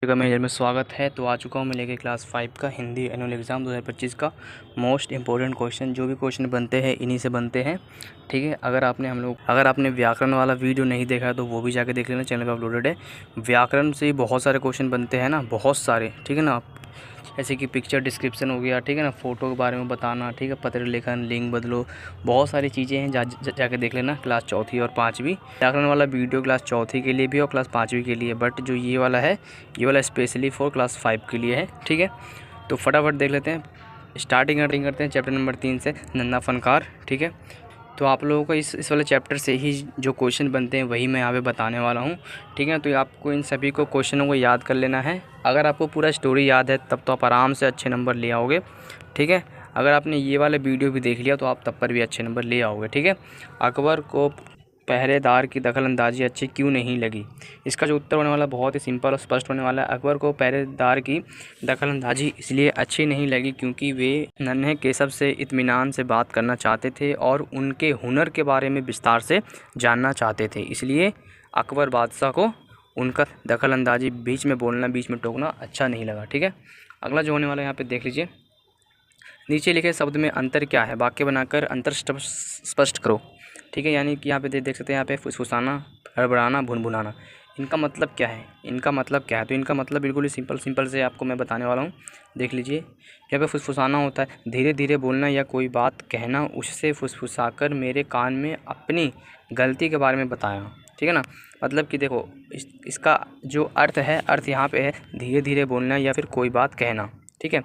का मेजर में स्वागत है। तो आ चुका हूँ मैं लेके क्लास 5 का हिंदी एनुअल एग्ज़ाम 2025 का मोस्ट इंपॉर्टेंट क्वेश्चन। जो भी क्वेश्चन बनते हैं इन्हीं से बनते हैं, ठीक है। अगर आपने व्याकरण वाला वीडियो नहीं देखा है तो वो भी जाके देख लेना, चैनल पर अपलोडेड है। व्याकरण से बहुत सारे क्वेश्चन बनते हैं ना, बहुत सारे, ठीक है ना। जैसे कि पिक्चर डिस्क्रिप्शन हो गया, ठीक है ना, फ़ोटो के बारे में बताना, ठीक है, पत्र लेखन, लिंग बदलो, बहुत सारी चीज़ें हैं। जाके देख लेना क्लास चौथी और पाँचवीं। व्याकरण वाला वीडियो क्लास चौथी के लिए भी और क्लास पाँचवीं के लिए, बट जो ये वाला है ये वाला स्पेशली फॉर क्लास 5 के लिए है, ठीक है। तो फटाफट देख लेते हैं, स्टार्टिंग करते हैं चैप्टर नंबर 3 से, नन्ना फनकार, ठीक है। तो आप लोगों को इस वाले चैप्टर से ही जो क्वेश्चन बनते हैं वही मैं यहाँ पे बताने वाला हूँ, ठीक है। तो आपको इन सभी को क्वेश्चनों को याद कर लेना है। अगर आपको पूरा स्टोरी याद है तब तो आप आराम से अच्छे नंबर ले आओगे, ठीक है। अगर आपने ये वाला वीडियो भी देख लिया तो आप तब पर भी अच्छे नंबर ले आओगे, ठीक है। अकबर को पहरेदार की दखलंदाजी अच्छी क्यों नहीं लगी? इसका जो उत्तर होने वाला बहुत ही सिंपल और स्पष्ट होने वाला है। अकबर को पहरेदार की दखलंदाजी इसलिए अच्छी नहीं लगी क्योंकि वे नन्हे केशव से इत्मीनान से बात करना चाहते थे और उनके हुनर के बारे में विस्तार से जानना चाहते थे। इसलिए अकबर बादशाह को उनका दखलंदाजी, बीच में बोलना, बीच में टोकना अच्छा नहीं लगा, ठीक है। अगला जो होने वाला है यहाँ पे देख लीजिए, नीचे लिखे शब्द में अंतर क्या है? वाक्य बनाकर अंतर स्पष्ट करो, ठीक है। यानी कि यहाँ पे देख सकते हैं, यहाँ पे फुसफुसाना, हड़बड़ाना, भुनभुनाना, इनका मतलब क्या है? तो इनका मतलब बिल्कुल ही सिंपल से आपको मैं बताने वाला हूँ। देख लीजिए, यहाँ पे फुसफुसाना होता है धीरे धीरे बोलना या कोई बात कहना, उससे फुसफुसाकर मेरे कान में अपनी गलती के बारे में बताया, ठीक है ना। मतलब कि देखो, इसका जो अर्थ यहाँ पे है धीरे धीरे बोलना या फिर कोई बात कहना, ठीक है।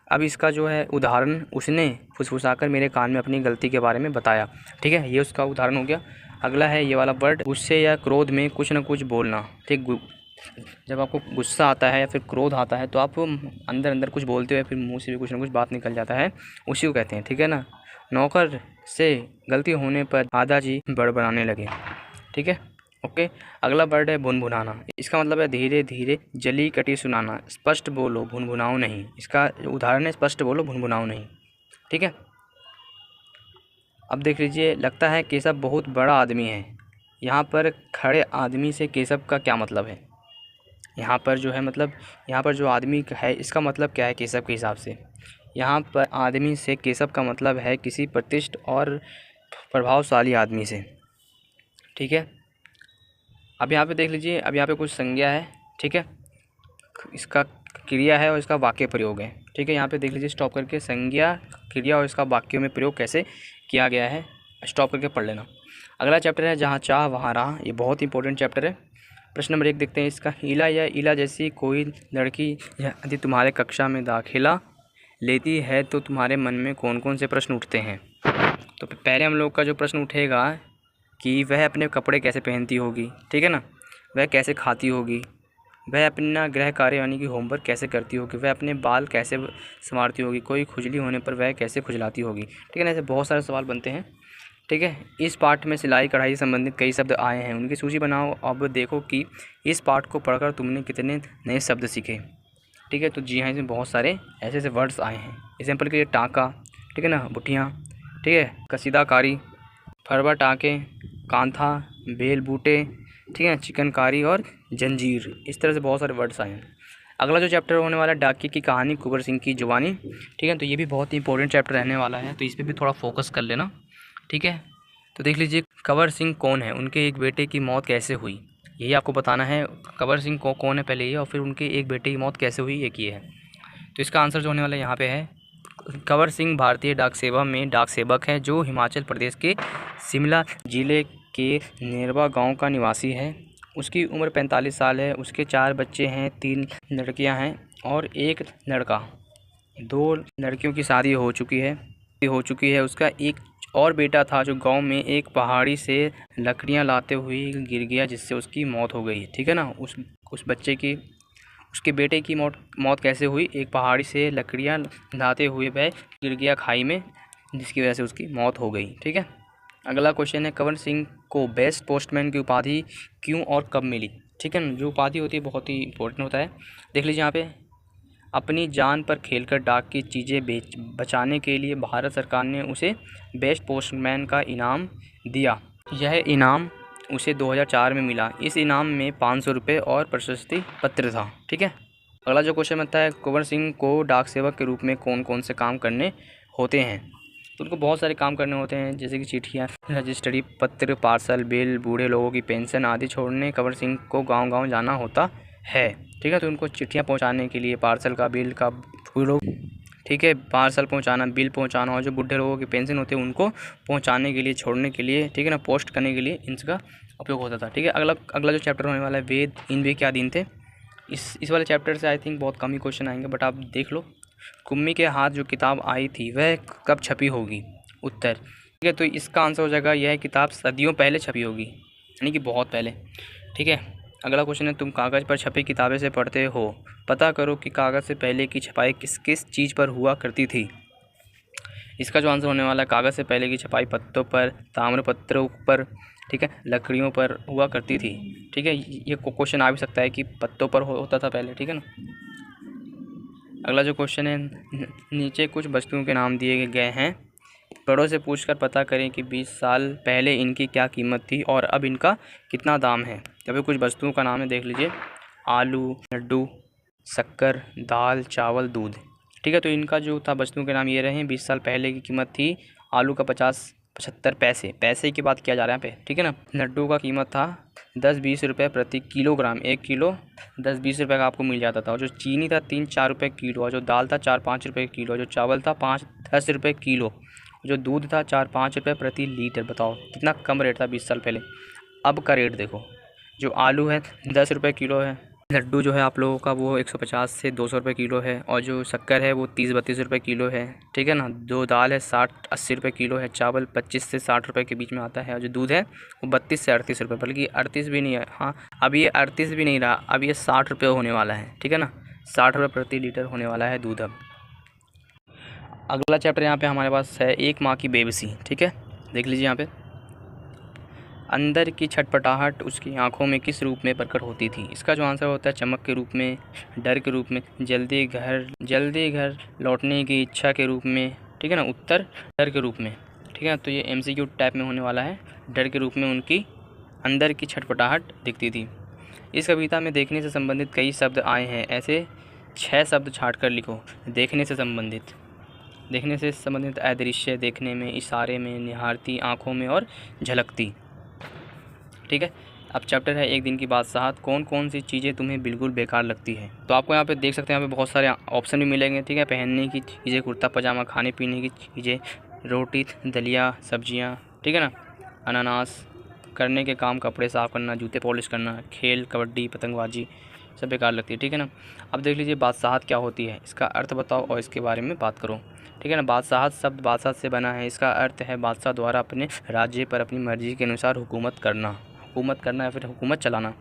अब इसका जो है उदाहरण, उसने फुसफुसाकर मेरे कान में अपनी गलती के बारे में बताया, ठीक है, ये उसका उदाहरण हो गया। अगला है ये वाला वर्ड, गुस्से या क्रोध में कुछ न कुछ बोलना, ठीक। जब आपको गुस्सा आता है या फिर क्रोध आता है तो आप अंदर कुछ बोलते हो, फिर मुंह से भी कुछ न कुछ बात निकल जाता है, उसी को कहते हैं, ठीक है ना। नौकर से गलती होने पर दादाजी बड़बड़ाने लगे, ठीक है, ओके। अगला वर्ड है भुनभुनाना। इसका मतलब है धीरे धीरे जली कटी सुनाना, स्पष्ट बोलो भुनभुनाओ नहीं। इसका उदाहरण है स्पष्ट बोलो भुनभुनाओ नहीं, ठीक है। अब देख लीजिए, लगता है केशव बहुत बड़ा आदमी है। यहाँ पर खड़े आदमी से केशव का क्या मतलब है? यहाँ पर जो है मतलब, यहाँ पर जो आदमी है इसका मतलब क्या है केशव के हिसाब से? यहाँ पर आदमी से केशव का मतलब है किसी प्रतिष्ठित और प्रभावशाली आदमी से, ठीक है। अब यहाँ पे देख लीजिए, अब यहाँ पे कुछ संज्ञा है, ठीक है, इसका क्रिया है और इसका वाक्य प्रयोग है, ठीक है। यहाँ पे देख लीजिए, स्टॉप करके संज्ञा, क्रिया और इसका वाक्य में प्रयोग कैसे किया गया है, स्टॉप करके पढ़ लेना। अगला चैप्टर है जहाँ चाह वहाँ राह। ये बहुत इंपॉर्टेंट चैप्टर है। प्रश्न नंबर 1 देखते हैं इसका, ईला या ईला जैसी कोई लड़की यदि तुम्हारे कक्षा में दाखिला लेती है तो तुम्हारे मन में कौन कौन से प्रश्न उठते हैं? तो पहले हम लोग का जो प्रश्न उठेगा कि वह अपने कपड़े कैसे पहनती होगी, ठीक है ना, वह कैसे खाती होगी, वह अपना गृह कार्य यानी कि होमवर्क कैसे करती होगी, वह अपने बाल कैसे संवारती होगी, कोई खुजली होने पर वह कैसे खुजलाती होगी, ठीक है ना। ऐसे बहुत सारे सवाल बनते हैं, ठीक है। इस पाठ में सिलाई कढ़ाई से संबंधित कई शब्द आए हैं, उनकी सूची बनाओ। अब देखो कि इस पाठ को पढ़कर तुमने कितने नए शब्द सीखे, ठीक है। तो जी हाँ, इसमें बहुत सारे ऐसे वर्ड्स आए हैं। एग्जाम्पल के लिए टाँका, ठीक है ना, बुटियाँ, ठीक है, कसीदाकारी, फरवा टाँके, कांथा, बेल बूटे, ठीक है, चिकनकारी और जंजीर, इस तरह से बहुत सारे वर्ड्स आए हैं। अगला जो चैप्टर होने वाला है डाकिये की कहानी, कुंवर सिंह की जुबानी, ठीक है। तो ये भी बहुत ही इंपॉर्टेंट चैप्टर रहने वाला है, तो इस पर भी थोड़ा फोकस कर लेना, ठीक है। तो देख लीजिए, कंवर सिंह कौन है, उनके एक बेटे की मौत कैसे हुई, यही आपको बताना है। कंवर सिंह कौन है पहले ये, और फिर उनके एक बेटे की मौत कैसे हुई, एक ये है। तो इसका आंसर जो होने वाला है यहाँ पे है, कंवर सिंह भारतीय डाक सेवा में डाक सेवक है जो हिमाचल प्रदेश के शिमला जिले के नेरवा गांव का निवासी है। उसकी उम्र 45 साल है। उसके 4 बच्चे हैं, 3 लड़कियां हैं और 1 लड़का। 2 लड़कियों की शादी हो चुकी है। उसका एक और बेटा था जो गांव में एक पहाड़ी से लकड़ियां लाते हुए गिर गया जिससे उसकी मौत हो गई, ठीक है ना। उस बच्चे की, उसके बेटे की मौत कैसे हुई? एक पहाड़ी से लकड़ियां लाते हुए वह गिर गया खाई में, जिसकी वजह से उसकी मौत हो गई, ठीक है। अगला क्वेश्चन है, कंवर सिंह को बेस्ट पोस्टमैन की उपाधि क्यों और कब मिली, ठीक है ना। जो उपाधि होती है बहुत ही इंपॉर्टेंट होता है। देख लीजिए यहाँ पे, अपनी जान पर खेलकर डाक की चीज़ें बचाने के लिए भारत सरकार ने उसे बेस्ट पोस्टमैन का इनाम दिया। यह इनाम उसे 2004 में मिला। इस इनाम में 500 रुपये और प्रशस्ति पत्र था, ठीक है। अगला जो क्वेश्चन बनता है, कुंवर सिंह को डाक सेवक के रूप में कौन कौन से काम करने होते हैं। तो उनको बहुत सारे काम करने होते हैं, जैसे कि चिट्ठियाँ, रजिस्ट्री पत्र, पार्सल, बिल, बूढ़े लोगों की पेंशन आदि छोड़ने कुंवर सिंह को गांव-गांव जाना होता है। ठीक है, तो उनको चिट्ठियाँ पहुंचाने के लिए, पार्सल का, बिल का, फूलों, ठीक है, पार्सल पहुंचाना, बिल पहुंचाना, और जो बूढ़े लोगों की पेंशन होती है उनको पहुंचाने के लिए, छोड़ने के लिए, ठीक है ना, पोस्ट करने के लिए इनका उपयोग होता था। ठीक है, अगला जो चैप्टर होने वाला है, वेद, इनके क्या अधीन थे। इस वाले चैप्टर से आई थिंक बहुत कम ही क्वेश्चन आएंगे, बट आप देख लो। कुम्मी के हाथ जो किताब आई थी वह कब छपी होगी। उत्तर, ठीक है, तो इसका आंसर हो जाएगा, यह किताब सदियों पहले छपी होगी, यानी कि बहुत पहले। ठीक है, अगला क्वेश्चन है, तुम कागज़ पर छपी किताबें से पढ़ते हो, पता करो कि कागज़ से पहले की छपाई किस किस चीज़ पर हुआ करती थी। इसका जो आंसर होने वाला है, कागज़ से पहले की छपाई पत्तों पर, ताम्रपत्रों पर, ठीक है, लकड़ियों पर हुआ करती थी। ठीक है, ये क्वेश्चन आ भी सकता है कि पत्तों पर होता था पहले। ठीक है ना। अगला जो क्वेश्चन है, नीचे कुछ वस्तुओं के नाम दिए गए हैं, बड़ों से पूछकर पता करें कि 20 साल पहले इनकी क्या कीमत थी और अब इनका कितना दाम है। अभी कुछ वस्तुओं का नाम है, देख लीजिए। आलू, लड्डू, शक्कर, दाल, चावल, दूध। ठीक है, तो इनका जो था वस्तुओं के नाम ये रहे। 20 साल पहले की कीमत थी आलू का 75 पैसे, पैसे की बात किया जा रहा है यहाँ पे। ठीक है ना। लड्डू का कीमत था 10-20 रुपये प्रति किलोग्राम, 1 किलो 10-20 रुपये का आपको मिल जाता था। और जो चीनी था 3-4 रुपये किलो, और जो दाल था 4-5 रुपये किलो, जो चावल था 5-10 रुपये किलो, जो दूध था 4-5 रुपये प्रति लीटर। बताओ कितना कम रेट था 20 साल पहले। अब का रेट देखो, जो आलू है 10 रुपये किलो है, लड्डू जो है आप लोगों का वो 150 से 200 रुपये किलो है, और जो शक्कर है वो 30-32 रुपये किलो है। ठीक है ना। जो दाल है 60-80 रुपये किलो है, चावल 25 से 60 रुपये के बीच में आता है, और जो दूध है वो 32 से 38 रुपये, बल्कि 38 भी नहीं है, हाँ अब ये 38 भी नहीं रहा, अब ये 60 रुपये होने वाला है। ठीक है ना, 60 रुपये प्रति लीटर होने वाला है दूध अब। अगला चैप्टर यहाँ पे हमारे पास है, एक माँ की बेबसी। ठीक है, देख लीजिए यहाँ पे, अंदर की छटपटाहट उसकी आंखों में किस रूप में प्रकट होती थी। इसका जो आंसर होता है, चमक के रूप में, डर के रूप में, जल्दी घर लौटने की इच्छा के रूप में। ठीक है ना। उत्तर, डर के रूप में। ठीक है, तो ये MCQ टाइप में होने वाला है। डर के रूप में उनकी अंदर की छटपटाहट दिखती थी। इस कविता में देखने से संबंधित कई शब्द आए हैं, ऐसे 6 शब्द छाँट कर लिखो। देखने से संबंधित अदृश्य, देखने में, इशारे में, निहारती, आँखों में, और झलकती। ठीक है, अब चैप्टर है, एक दिन की बादशाहत। कौन कौन सी चीज़ें तुम्हें बिल्कुल बेकार लगती है। तो आपको यहाँ पे देख सकते हैं, यहाँ पे बहुत सारे ऑप्शन भी मिलेंगे। ठीक है, पहनने की चीज़ें, कुर्ता पजामा, खाने पीने की चीज़ें, रोटी, दलिया, सब्जियाँ। ठीक है ना, अनानास, करने के काम, कपड़े साफ़ करना, जूते पॉलिश करना, खेल, कबड्डी, पतंगबाजी, सब बेकार लगती है। ठीक है ना। अब देख लीजिए, बादशाहत क्या होती है, इसका अर्थ बताओ और इसके बारे में बात करो। ठीक है ना। बादशाहत शब्द बादशाह से बना है। इसका अर्थ है बादशाह द्वारा अपने राज्य पर अपनी मर्जी के अनुसार हुकूमत करना या फिर हुकूमत चलाना।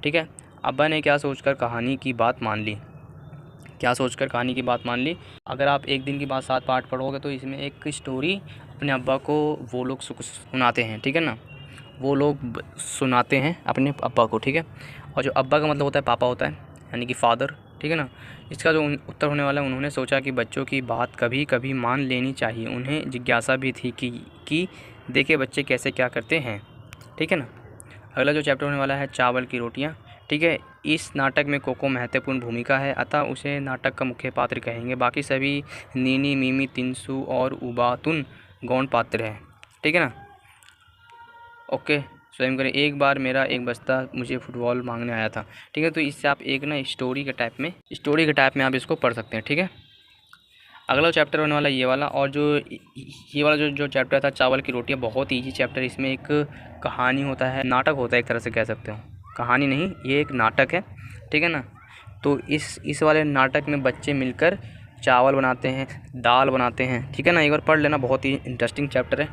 ठीक है। अब्बा ने क्या सोचकर कहानी की बात मान ली। अगर आप एक दिन की बादशाहत पाठ पढ़ोगे तो इसमें एक स्टोरी अपने अब्बा को वो लोग सुनाते हैं। ठीक है ना, वो लोग सुनाते हैं अपने अब्बा को। ठीक है, और जो अब्बा का मतलब होता है पापा होता है, यानी कि फादर। ठीक है ना। इसका जो उत्तर होने वाला है, उन्होंने सोचा कि बच्चों की बात कभी कभी मान लेनी चाहिए। उन्हें जिज्ञासा भी थी कि देखे बच्चे कैसे क्या करते हैं। ठीक है ना। अगला जो चैप्टर होने वाला है, चावल की रोटियां। ठीक है, इस नाटक में कोको महत्वपूर्ण भूमिका है, अतः उसे नाटक का मुख्य पात्र कहेंगे। बाकी सभी नीनी, मीमी, तिनसु और उबातुन गौण पात्र हैं। ठीक है ना। ओके, स्वयं करें। एक बार मेरा एक बस्ता मुझे फुटबॉल मांगने आया था। ठीक है, तो इससे आप एक ना स्टोरी के टाइप में आप इसको पढ़ सकते हैं। ठीक है। अगला चैप्टर होने वाला ये वाला, और जो ये वाला जो चैप्टर था, चावल की रोटियां, बहुत ईजी चैप्टर। इसमें एक कहानी होता है, नाटक होता है, एक तरह से कह सकते हो। कहानी नहीं, ये एक नाटक है। ठीक है ना। तो इस वाले नाटक में बच्चे मिलकर चावल बनाते हैं, दाल बनाते हैं। ठीक है ना, एक बार पढ़ लेना, बहुत ही इंटरेस्टिंग चैप्टर है।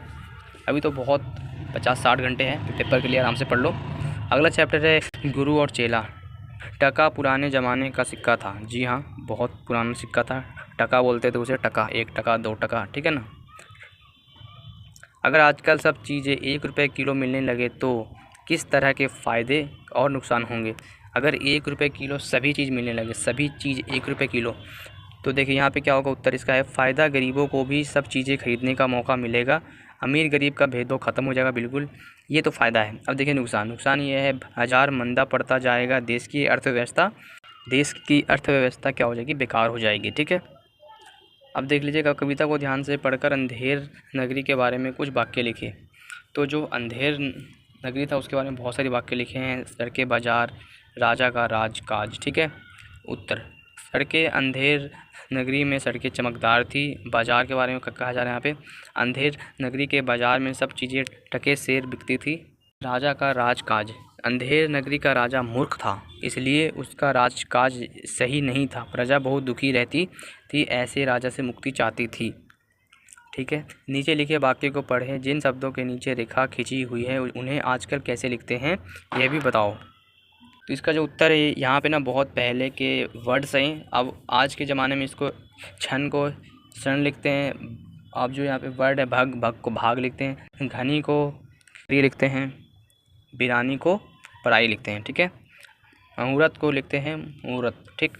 अभी तो बहुत 50-60 घंटे हैं, तो पेपर के लिए आराम से पढ़ लो। अगला चैप्टर है, गुरु और चेला। टका पुराने ज़माने का सिक्का था। जी हाँ, बहुत पुराना सिक्का था। टका बोलते थे उसे, टका, 1 टका, 2 टका। ठीक है ना। अगर आजकल सब चीज़ें 1 रुपये किलो मिलने लगे तो किस तरह के फ़ायदे और नुकसान होंगे। अगर 1 रुपये किलो सभी चीज़ मिलने लगे, सभी चीज़ 1 रुपये किलो, तो देखिए यहाँ पे क्या होगा। उत्तर इसका है, फ़ायदा, गरीबों को भी सब चीज़ें खरीदने का मौका मिलेगा, अमीर गरीब का भेदभाव ख़त्म हो जाएगा। बिल्कुल, ये तो फ़ायदा है। अब देखिए नुकसान ये है, बाजार मंदा पड़ता जाएगा, देश की अर्थव्यवस्था देश की अर्थव्यवस्था क्या हो जाएगी, बेकार हो जाएगी। ठीक है, अब देख लीजिएगा, कविता को ध्यान से पढ़कर अंधेर नगरी के बारे में कुछ वाक्य लिखे। तो जो अंधेर नगरी था उसके बारे में बहुत सारे वाक्य लिखे हैं। सड़कें, बाजार, राजा का राजकाज। ठीक है, उत्तर सड़कें, अंधेर नगरी में सड़कें चमकदार थी। बाजार के बारे में कहा जा रहा है यहाँ पे, अंधेर नगरी के बाजार में सब चीज़ें टके सेर बिकती थी। राजा का राजकाज, अंधेर नगरी का राजा मूर्ख था, इसलिए उसका राजकाज सही नहीं था। प्रजा बहुत दुखी रहती थी, ऐसे राजा से मुक्ति चाहती थी। ठीक है, नीचे लिखे वाक्य को पढ़ें। जिन शब्दों के नीचे रेखा खींची हुई है उन्हें आजकल कैसे लिखते हैं, यह भी बताओ। तो इसका जो उत्तर है, यहाँ पे ना बहुत पहले के वर्ड्स हैं। अब आज के ज़माने में इसको क्षण को क्षण लिखते हैं। अब जो यहाँ पे वर्ड है, भग, भग को भाग लिखते हैं। घनी को प्रिय लिखते हैं। वीरानी को पराई लिखते हैं। ठीक है, मुहूर्त को लिखते हैं मुहूर्त। ठीक,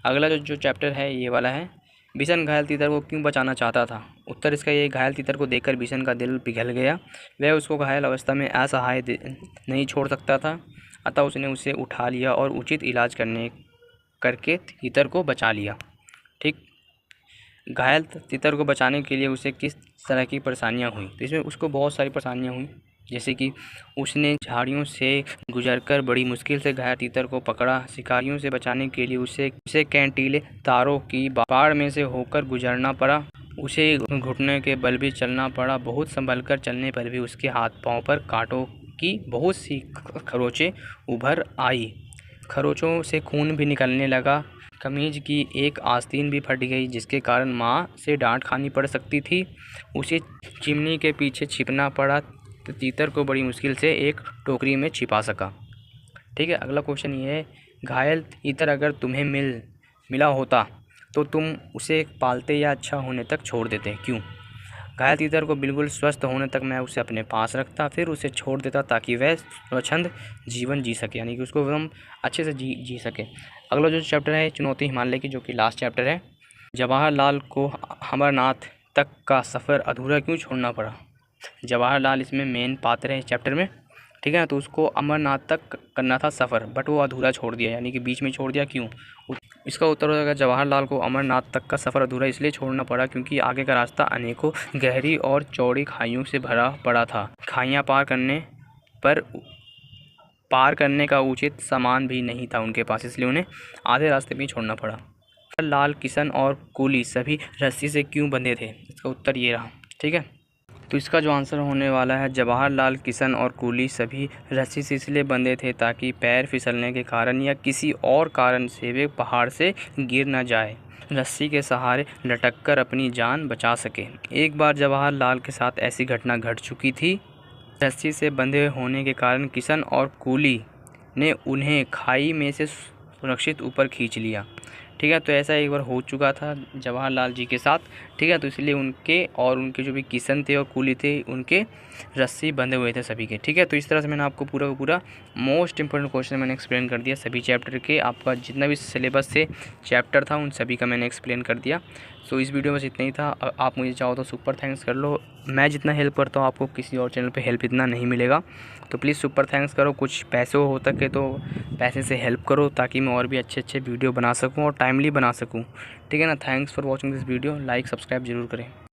अगला जो चैप्टर है ये वाला है, भीषण घायल तीतर को क्यों बचाना चाहता था। उत्तर इसका ये, घायल तीतर को देखकर भीषण का दिल पिघल गया। वह उसको घायल अवस्था में असहाय नहीं छोड़ सकता था, अतः उसने उसे उठा लिया और उचित इलाज करके तीतर को बचा लिया। ठीक, घायल तीतर को बचाने के लिए उसे किस तरह की परेशानियां हुई। तो इसमें उसको बहुत सारी परेशानियां हुई, जैसे कि उसने झाड़ियों से गुजरकर बड़ी मुश्किल से घायल तीतर को पकड़ा। शिकारियों से बचाने के लिए उसे कैंटीले तारों की बाड़ में से होकर गुजरना पड़ा। उसे घुटने के बल भी चलना पड़ा। बहुत संभल कर चलने पर भी उसके हाथ पांव पर कांटों की बहुत सी खरोंचें उभर आई। खरोंचों से खून भी निकलने लगा। कमीज की एक आस्तीन भी फट गई, जिसके कारण माँ से डांट खानी पड़ सकती थी। उसे चिमनी के पीछे छिपना पड़ा, तो तीतर को बड़ी मुश्किल से एक टोकरी में छिपा सका। ठीक है, अगला क्वेश्चन ये है, घायल तीतर अगर तुम्हें मिला होता तो तुम उसे पालते या अच्छा होने तक छोड़ देते, क्यों। घायल तीतर को बिल्कुल स्वस्थ होने तक मैं उसे अपने पास रखता, फिर उसे छोड़ देता ताकि वह स्वच्छंद जीवन जी सके, यानी कि उसको हम अच्छे से जी सके। अगला जो चैप्टर है, चुनौती हिमालय की, जो कि लास्ट चैप्टर है। जवाहरलाल को अमरनाथ तक का सफ़र अधूरा क्यों छोड़ना पड़ा। जवाहरलाल इसमें मेन पात्र है इस चैप्टर में। ठीक है ना, तो उसको अमरनाथ तक करना था सफ़र, बट वो अधूरा छोड़ दिया, यानी कि बीच में छोड़ दिया, क्यों। इसका उत्तर हो जाएगा, जवाहरलाल को अमरनाथ तक का सफ़र अधूरा इसलिए छोड़ना पड़ा क्योंकि आगे का रास्ता अनेकों गहरी और चौड़ी खाइयों से भरा पड़ा था। खाइयाँ पार करने का उचित सामान भी नहीं था उनके पास, इसलिए उन्हें आधे रास्ते में छोड़ना पड़ा। लाल, किशन और कूली सभी रस्सी से क्यों बंधे थे। इसका उत्तर ये रहा। ठीक है, तो इसका जो आंसर होने वाला है, जवाहरलाल, किशन और कूली सभी रस्सी से इसलिए बंधे थे ताकि पैर फिसलने के कारण या किसी और कारण से वे पहाड़ से गिर न जाए, रस्सी के सहारे लटककर अपनी जान बचा सके। एक बार जवाहरलाल के साथ ऐसी घटना घट चुकी थी। रस्सी से बंधे होने के कारण किशन और कूली ने उन्हें खाई में से सुरक्षित ऊपर खींच लिया। ठीक है, तो ऐसा एक बार हो चुका था जवाहरलाल जी के साथ। ठीक है, तो इसलिए उनके जो भी किशन थे और कूली थे, उनके रस्सी बंधे हुए थे सभी के। ठीक है, तो इस तरह से मैंने आपको पूरा का पूरा मोस्ट इंपॉर्टेंट क्वेश्चन मैंने एक्सप्लेन कर दिया सभी चैप्टर के। आपका जितना भी सिलेबस से चैप्टर था उन सभी का मैंने एक्सप्लेन कर दिया। सो इस वीडियो में बस इतना ही था। आप मुझे चाहो तो सुपर थैंक्स कर लो। मैं जितना हेल्प करता हूँ आपको किसी और चैनल पे हेल्प इतना नहीं मिलेगा, तो प्लीज़ सुपर थैंक्स करो। कुछ पैसे हो सके तो पैसे से हेल्प करो ताकि मैं और भी अच्छे वीडियो बना सकूँ और टाइमली बना सकूँ। ठीक है ना, thanks for watching this video. Like subscribe जरूर करें।